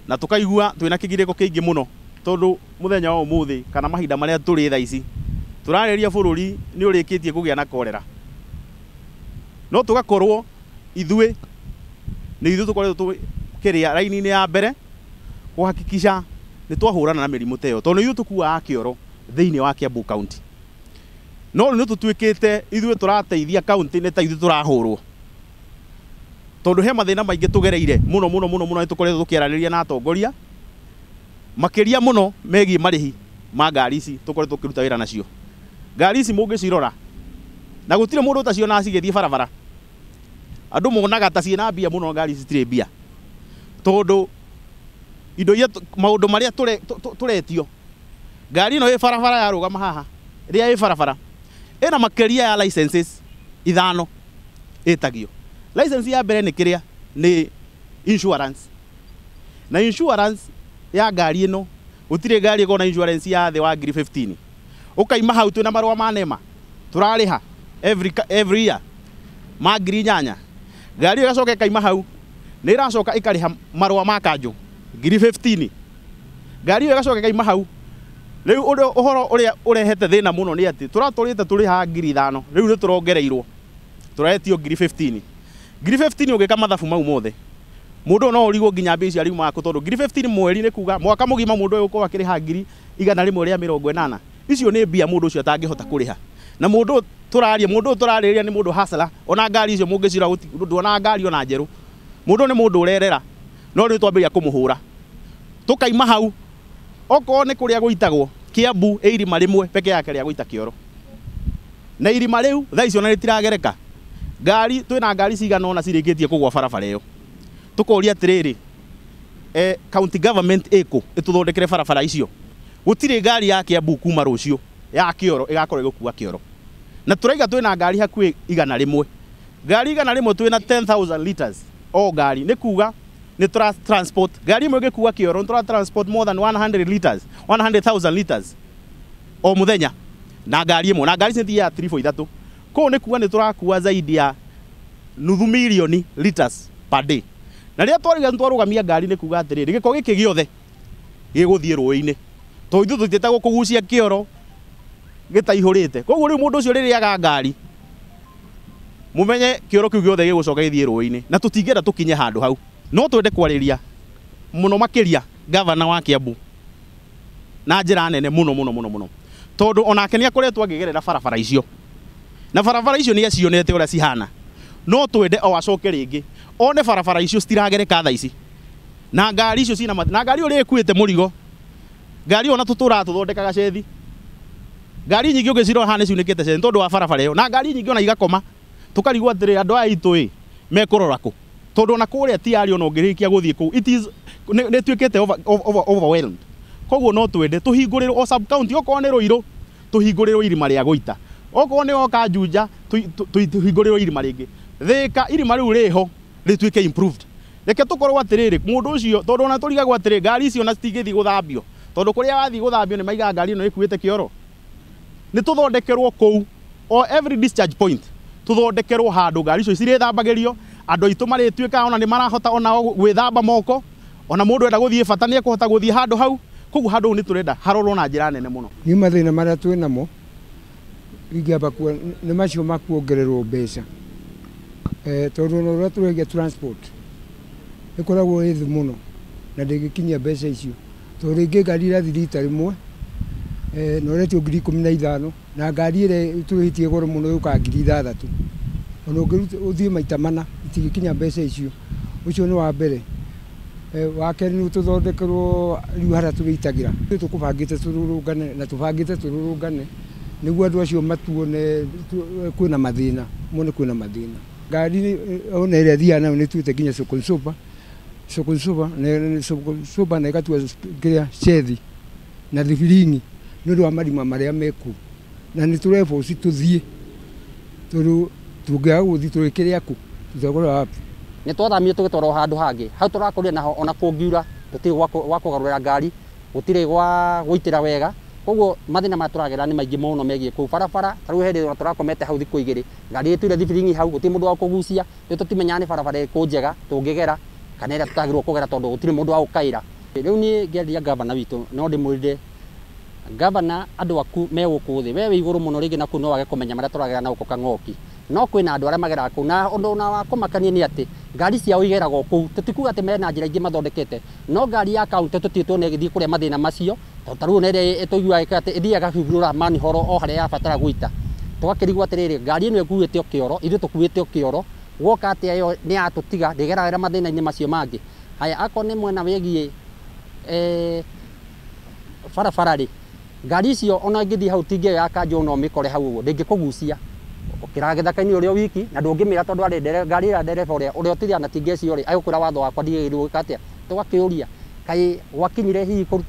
na tukaigua twina kigiriko kiingi muno tondu muthenya wa umuthi kana mahinda maria turi thaa ici turareria bururi ni urikitie kugia na kolera no tugakorwo ithue ni ithu tukoretwo tukiria raini-ini ya mbere kuhakikisha ni twahurana na mirimu teyo tondu ithu tukuaga kioro thiini wa Kiambu County no ni tutwikite ithue turateithia county ni ta ithu turahurwo tondu he mathina maingi tugereire muno ni tukoretwo tukiaraniria na atongoria makiria muno megie marihi ma ngari ici tukoretwo tukiruta wira nacio ngari ici mungicirora na gutire mundu utaciona cigithie barabara andu monaga ta ciina mbia muno ngari ici tire mbia tondu indo ya maundu maria turetio ngari ino ĩ barabara ya rugama haha ria ĩ barabara ina makiria ya licenses 5 itagio license ya mbere ni kiria ni insurance na insurance ya ngari ino gutire ngari iko na insurance ya the wa ngiri 15 ukaima hau twina marwa ma nema turariha every year ma ngiri 8 ngari igacoka ikaima hau ni iracoka ikariha marwa ma kanju ngiri 15 ngari igacoka ikaima hau riu uhoro uria urehete thina muno ni ati turaturite turiha ngiri 5 riu ni turongereirwo turetio ngiri 15 ngiri 15 ugika mathabu mau mothe mundu no urigwo nginya mbia cia riu maku tondu ngiri 15 mweri ni kuga mwaka mugima mundu uyu uko akiriha ngiri 180 icio ni mbia mundu ucio atangihota kuriha na mundu turariria ni mundu hasala ona ngari icio mungicira nduona ngari ona njeru mundu ni mundu urerera no riu twambiria kumuhura tukaima hau oko ni kuria guitagwo Kiambu irima rimwe peke yake ria guita kioro na irima riu thaa icio na ritiragereka ngari twina ngari cigana ona cirikitie kugwa barabara iyo tukoria atiriri county government iko ituthondekere barabara icio gutire ngari ya Kiambu kuma rucio ya kioro igakorwo igukua kioro na turaiga twina ngari hakui 100 ngari 100 twina 10,000 liters o ngari ni kuga ni transport ngari imwe igikuua kioro ni transport more than 100,000 liters o muthenya na ngari imwe na ngari centi ya 3 ko ni kuga ni turakua zaidi ya nuthu milioni liters per day na ria twariga twarugamia ngari ni kuga atiriri giko giki giothe giguthie ruini to ithu tutita gukugucia kioro gitaihurite koguo riu mundu ucio ririaga ngari mumenye kioro kiu giothe gigucoka githie ruini na tutingera tukinye handu hau no twende kwariria muno makiria governor wa Kiambu na njira nene muno tondu onake ni akoretwo agigerera barabara icio na barabara icio ni acionete uria cihana no twende o acoke ringi one barabara icio citiragereka thaa ici na ngari icio cina na ngari uri ikuite murigo ngari ona tutura tuthondekaga cethi ngari nyingi ugiciro hane ciunikite cethi tondu wa barabara iyo na ngari nyingi ona igakoma tukarigwo atiri andu aya itu mekurora ku tondu na kuria tiari ona ungirikia guthie ku it is ne twikete overwhelmed koguo no twende tuhingurirwo o sub county oko ni Ruiru tuhingurirwo irima ria guita oko ni oka Juja tuhingurirwo irima ringi Thika irima riu riho ritwike improved reke tukorwo atiriri mundu ucio tondu ona turigagwo atiri ngari icio na citingithi guthambio tondu kuria wathi guthambio ni maiga ngari no ikuite kioro ni tuthondekerwo kou o every discharge point tuthondekerwo handu ngari icio cirithambagĩrio andu itu maritwika ona ni marahota ona gwithamba moko ona mundu enda guthie bata ni ekuhota guthie handu hau koguo handu ni turenda harorwo na njira nene muno ni mathina maria twinamo ingiamba ku ni macio makuongererwo mbeca tondu no ria turegia transport ikoragwo ithi muno na ndigikinyia mbeca icio tondu ingi ngari irathi rita rimwe no retio ngiri 15 na ngari ire tuhitie goro muno yuka ngiri 6 ono uthie maita mana itigikinya mbeca icio ucio ni wa mbere wa keri ni tuthondekerwo riu hara turitagira tukubangite tururungane na tubangite tururungane niguo andu acio matuone kwina mathina mone kwina mathina ngari ona ire thia na ni tuite kinya sokonsuba na ikatua kiria cethi na thibiringi nundu wa marima maria meku na ni turefo ci tuthie turu tungiaga guthie turikiria ku tutagora wapi ni twathamio tugitwara handu hangi hau turakoria naho ona kungiura tuti gwa kugarurira ngari gutire gwa guitira wega koguo mathina maturagera ni maingi muno megie ku barabara taru hindi ona turakomete hau thiku igiri ngari itu ire thibiringi hau guti mundu wa kugucia tutimenya ni barabara ku njega tungigera kana ira tutagirwo kugera tondu gutire mundu wa ukaira Riu ni ngeria gavana witu no ndimwirire gavana andu aku me guku thi we wi iguru muno ringi naku no wage kumenya maria turagera na uko Kang'oki no kwina andu aria magera ku na undu na wa kumakania ni ati ngari ciao igeraga ku tutikuga ati mena njira ingi mathondekete no ngari ya kaunti tutitwo ne githii kuria mathina macio taru ne tuigua ati ithiaga hibura manihoro o haria yabatara guita twakirigwa atiriri ngari ino ekuite o kioro ithu tukuite o kioro woka ati yo ni atutiga ndigeragira mathina ini macio mangi haya ako ni mwena wegie barabara ri ngari icio ona ngithii hau tinge ya kanjo no mikore hau uguo ndingikugucia ukira githaka-ini urio wiki na ndungimira tondu ari ngari ya ndereba uria utithia na tinge icio ri agukura watho wakwa ndigirwo gikatia tugakiuria kai wakinyire hihi kuruta